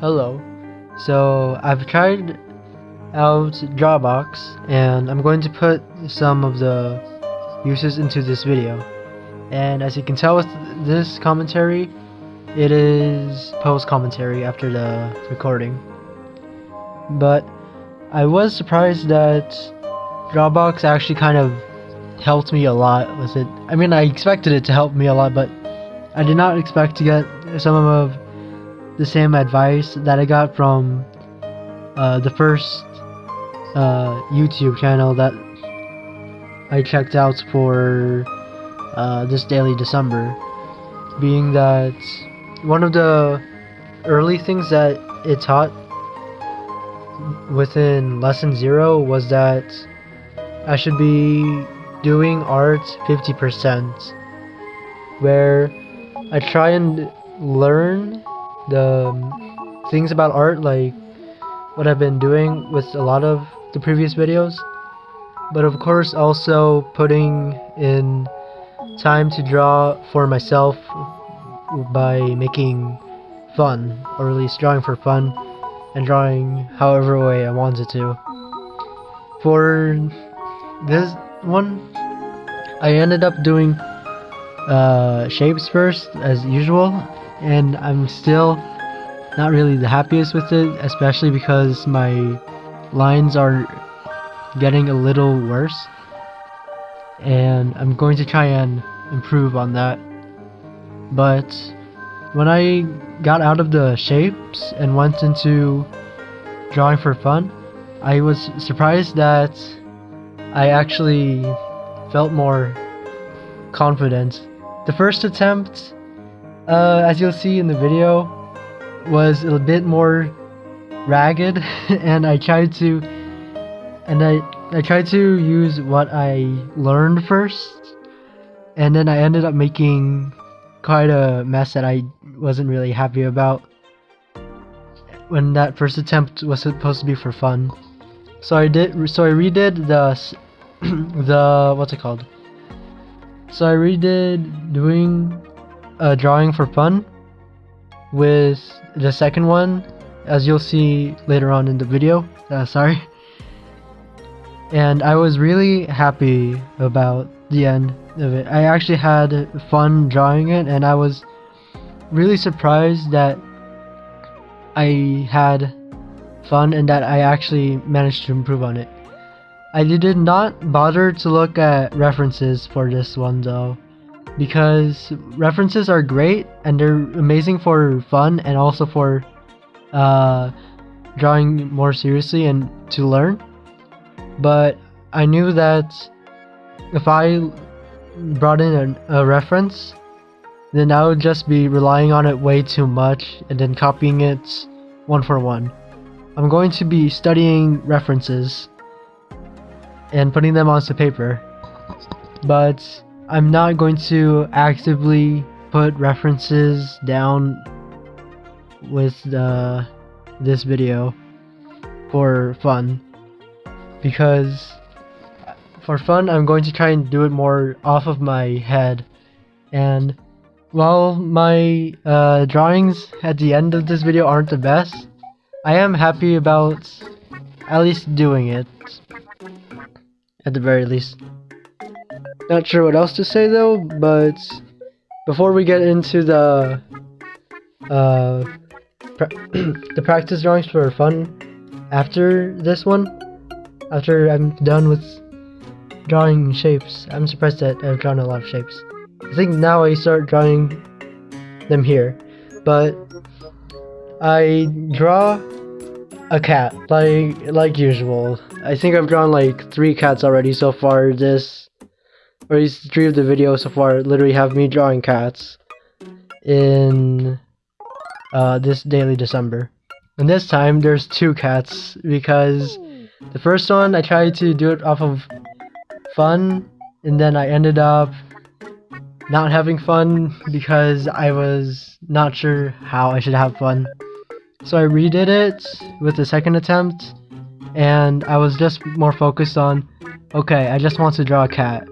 Hello. So I've tried out Dropbox and I'm going to put some of the uses into this video. And as you can tell with this commentary, it is post commentary after the recording. But I was surprised that Dropbox actually kind of helped me a lot with it. I mean, I expected it to help me a lot, but I did not expect to get some of the same advice that I got from the first YouTube channel that I checked out for this daily December, being that one of the early things that it taught within lesson 0 was that I should be doing art 50%, where I try and learn the things about art, like what I've been doing with a lot of the previous videos, but of course also putting in time to draw for myself by making fun, or at least drawing for fun and drawing however way I wanted to. For this one, I ended up doing shapes first as usual, and I'm still not really the happiest with it, especially because my lines are getting a little worse, and I'm going to try and improve on that. But when I got out of the shapes and went into drawing for fun, I was surprised that I actually felt more confident. The first attempt, as you'll see in the video, was a bit more ragged, and I tried to use what I learned first, and then I ended up making quite a mess that I wasn't really happy about when that first attempt was supposed to be for fun. So I redid the what's it called? So I redid doing drawing for fun with the second one, as you'll see later on in the video. Sorry. And I was really happy about the end of it. I actually had fun drawing it, and I was really surprised that I had fun and that I actually managed to improve on it. I did not bother to look at references for this one though, because references are great and they're amazing for fun and also for drawing more seriously and to learn. But I knew that if I brought in a reference, then I would just be relying on it way too much and then copying it one for one. I'm going to be studying references and putting them onto paper, but I'm not going to actively put references down with this video for fun, because for fun I'm going to try and do it more off of my head. And while my drawings at the end of this video aren't the best, I am happy about at least doing it, at the very least. Not sure what else to say though, but before we get into the the practice drawings for fun after this one, after I'm done with drawing shapes, I'm surprised that I've drawn a lot of shapes. I think now I start drawing them here, but I draw a cat like usual. I think I've drawn like 3 cats already so far. This, or at least 3 of the videos so far, literally have me drawing cats in this daily December. And this time there's 2 cats, because the first one I tried to do it off of fun, and then I ended up not having fun because I was not sure how I should have fun. So I redid it with the second attempt, and I was just more focused on, okay, I just want to draw a cat.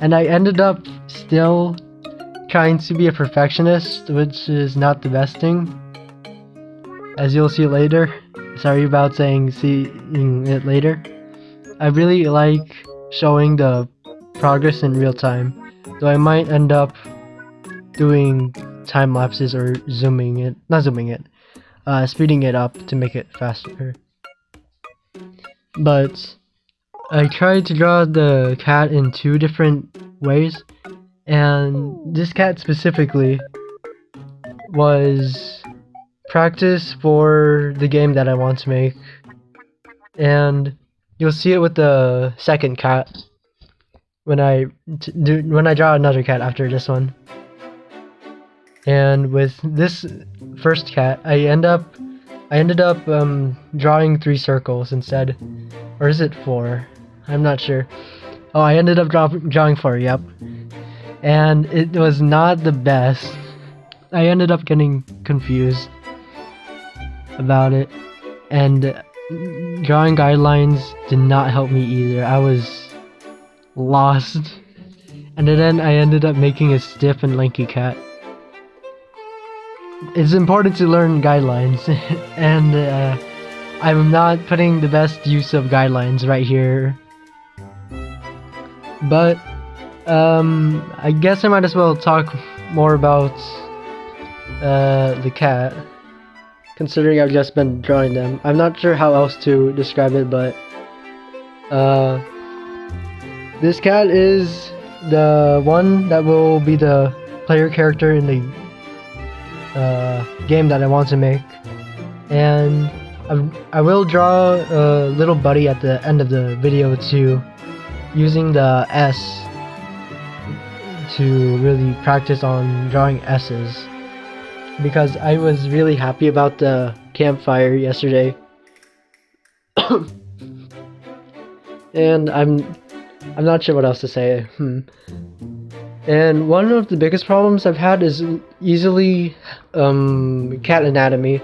And I ended up still trying to be a perfectionist, which is not the best thing. as you'll see later. Sorry about saying seeing it later. I really like showing the progress in real time, though I might end up doing time lapses or speeding it up to make it faster. But I tried to draw the cat in 2 different ways, and this cat specifically was practice for the game that I want to make, and you'll see it with the second cat when I draw another cat after this one. And with this first cat, I ended up drawing 3 circles instead, or is it 4? I'm not sure. Oh, I ended up drawing 4. Yep, and it was not the best. I ended up getting confused about it, and drawing guidelines did not help me either. I was lost, and then I ended up making a stiff and lanky cat. It's important to learn guidelines, and I'm not putting the best use of guidelines right here. But I guess I might as well talk more about the cat, considering I've just been drawing them. I'm not sure how else to describe it, but this cat is the one that will be the player character in the game that I want to make, and I will draw a little buddy at the end of the video too, using the S to really practice on drawing S's, because I was really happy about the campfire yesterday. And I'm not sure what else to say. And one of the biggest problems I've had is easily cat anatomy.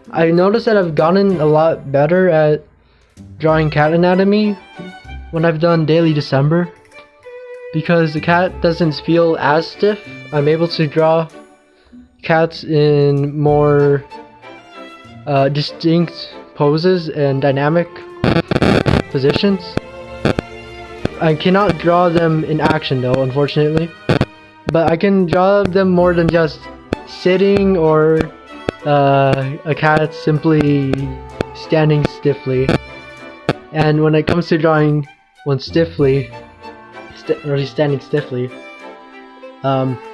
I noticed that I've gotten a lot better at drawing cat anatomy when I've done Daily December, because the cat doesn't feel as stiff. I'm able to draw cats in more distinct poses and dynamic positions. I cannot draw them in action though, unfortunately, but I can draw them more than just sitting or a cat simply standing stiffly. And when it comes to drawing one stiffly, or standing stiffly,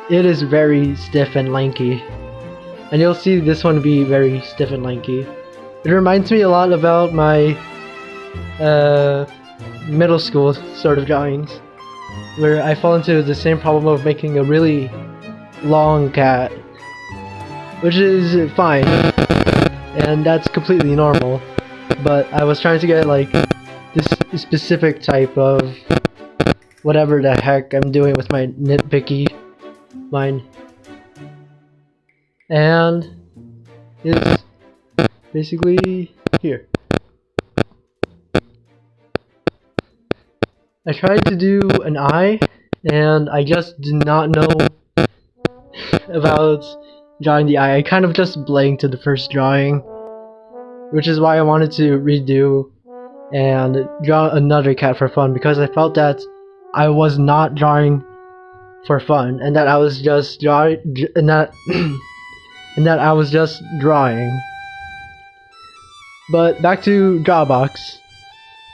it is very stiff and lanky, and you'll see this one be very stiff and lanky. It reminds me a lot about my middle school sort of drawings, where I fall into the same problem of making a really long cat, which is fine, and that's completely normal, but I was trying to get like this specific type of whatever the heck I'm doing with my nitpicky mind, and it's basically here. I tried to do an eye, and I just did not know about drawing the eye. I kind of just blanked to the first drawing, which is why I wanted to redo and draw another cat for fun, because I felt that I was not drawing for fun, and that I was just drawing, and that I was just drawing. But back to Drawbox.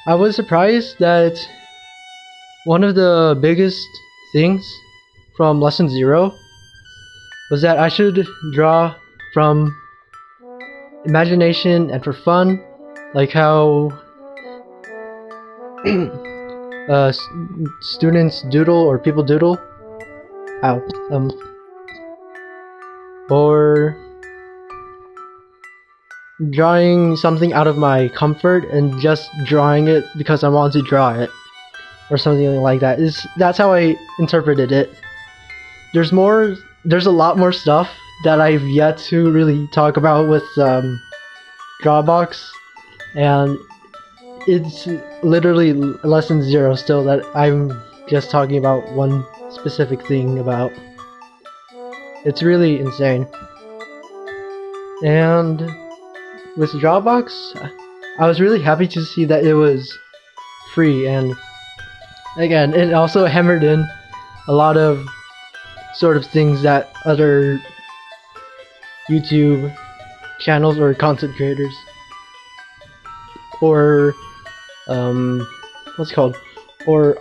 I was surprised that one of the biggest things from lesson 0 was that I should draw from imagination and for fun, like how students doodle or people doodle. Or drawing something out of my comfort and just drawing it because I want to draw it, or something like that. That's how I interpreted it. There's a lot more stuff that I've yet to really talk about with Drawbox, and it's literally lesson 0 still that I'm just talking about one specific thing about. It's really insane. And with Dropbox, I was really happy to see that it was free, and again, it also hammered in a lot of sort of things that other YouTube channels or content creators or what's it called, or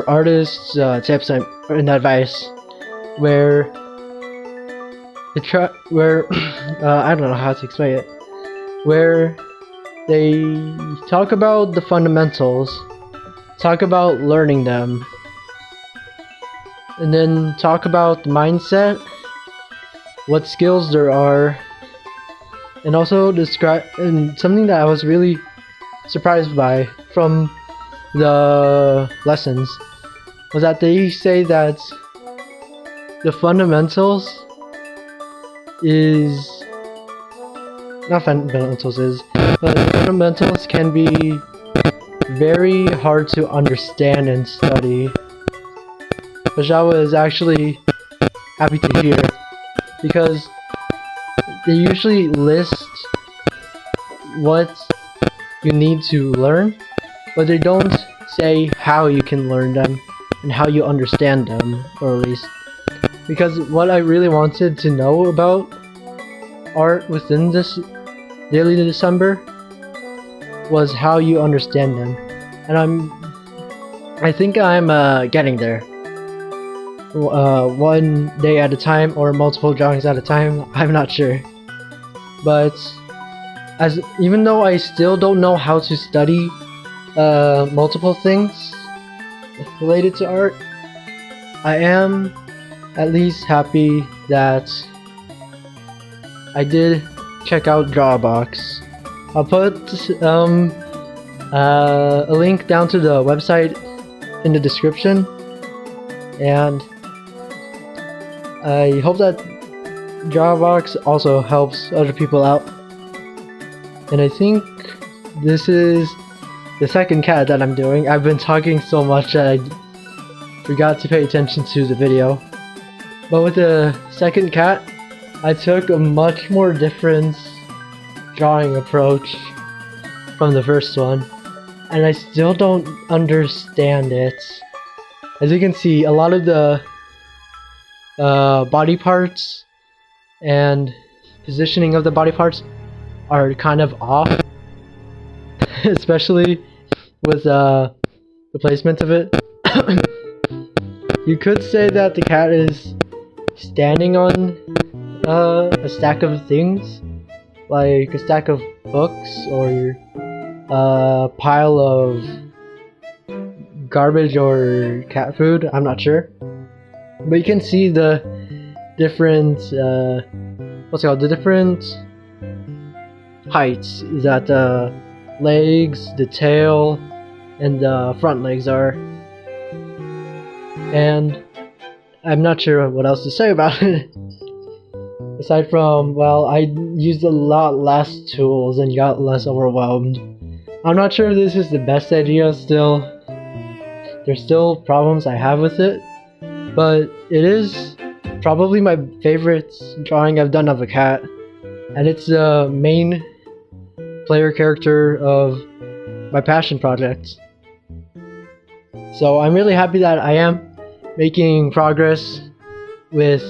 artists tips and advice, where I don't know how to explain it, where they talk about the fundamentals, talk about learning them, and then talk about the mindset, what skills there are, and also describe, and something that I was really surprised by from the lessons was that they say that the fundamentals is not fundamentals is but the fundamentals can be very hard to understand and study, which I was actually happy to hear, because they usually list what you need to learn, but they don't say how you can learn them and how you understand them, or at least. Because what I really wanted to know about art within this Daily December was how you understand them, and I think I'm getting there. One day at a time or multiple drawings at a time, I'm not sure. But even though I still don't know how to study multiple things related to art, I am at least happy that I did check out Drawbox. I'll put a link down to the website in the description, and I hope that Drawbox also helps other people out. And I think this is the second cat that I'm doing. I've been talking so much that I forgot to pay attention to the video. But with the second cat, I took a much more different drawing approach from the first one, and I still don't understand it. As you can see, a lot of the body parts and positioning of the body parts are kind of off, especially with the placement of it. You could say that the cat is standing on a stack of things, like a stack of books or a pile of garbage or cat food, I'm not sure. But you can see the different the different heights that the legs, the tail, and the front legs are. And I'm not sure what else to say about it. Aside from, well, I used a lot less tools and got less overwhelmed. I'm not sure if this is the best idea still. There's still problems I have with it, but it is probably my favorite drawing I've done of a cat, and it's the main player character of my passion project. So I'm really happy that I am making progress with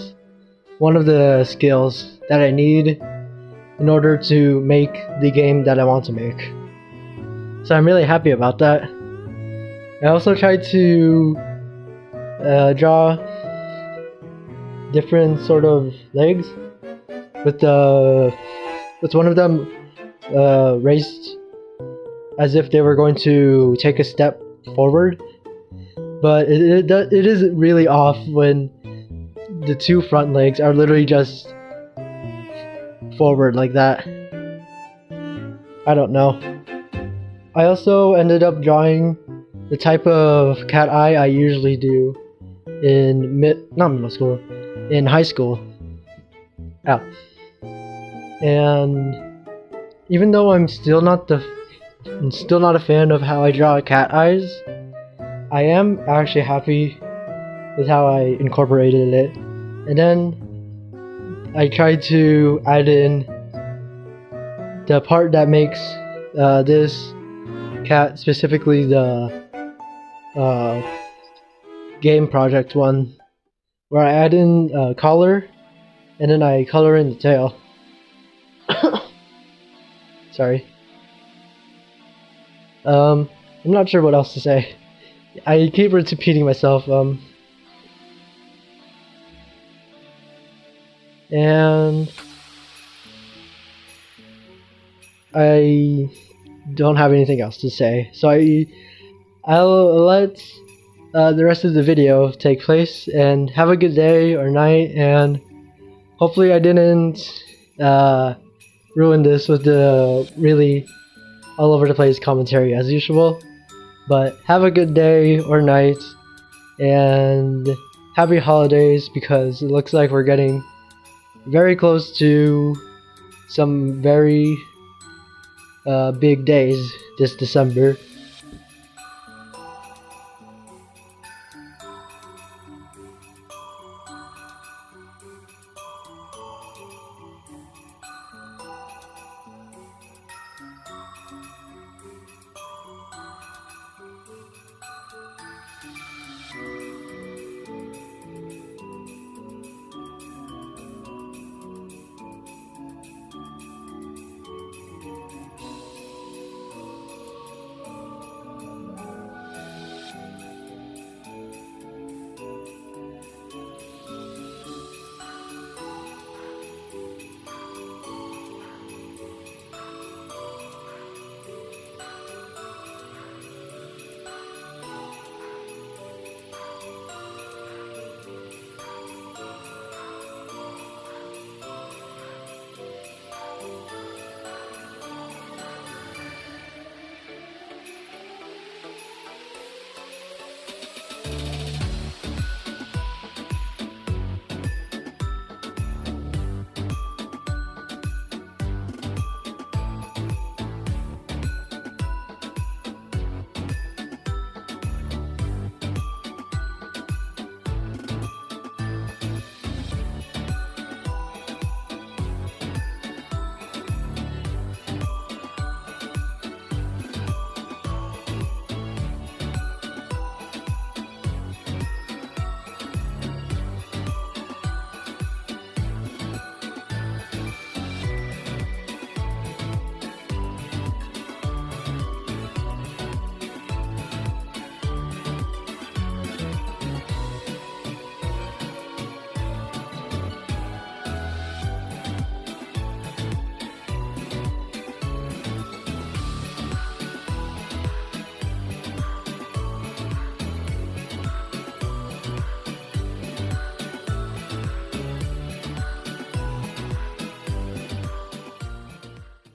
one of the skills that I need in order to make the game that I want to make. So I'm really happy about that. I also tried to draw different sort of legs with one of them raised as if they were going to take a step forward, but it is really off when the two front legs are literally just forward like that. I don't know. I also ended up drawing the type of cat eye I usually do in in high school. Ow. And even though I'm still not a fan of how I draw cat eyes, I am actually happy with how I incorporated it. And then I tried to add in the part that makes this cat, specifically the game project one, where I add in collar and then I color in the tail. Sorry. I'm not sure what else to say. I keep repeating myself. And I don't have anything else to say, so I'll let the rest of the video take place, and have a good day or night, and hopefully I didn't ruin this with the really all over the place commentary as usual. But have a good day or night, and happy holidays, because it looks like we're getting very close to some very big days this December.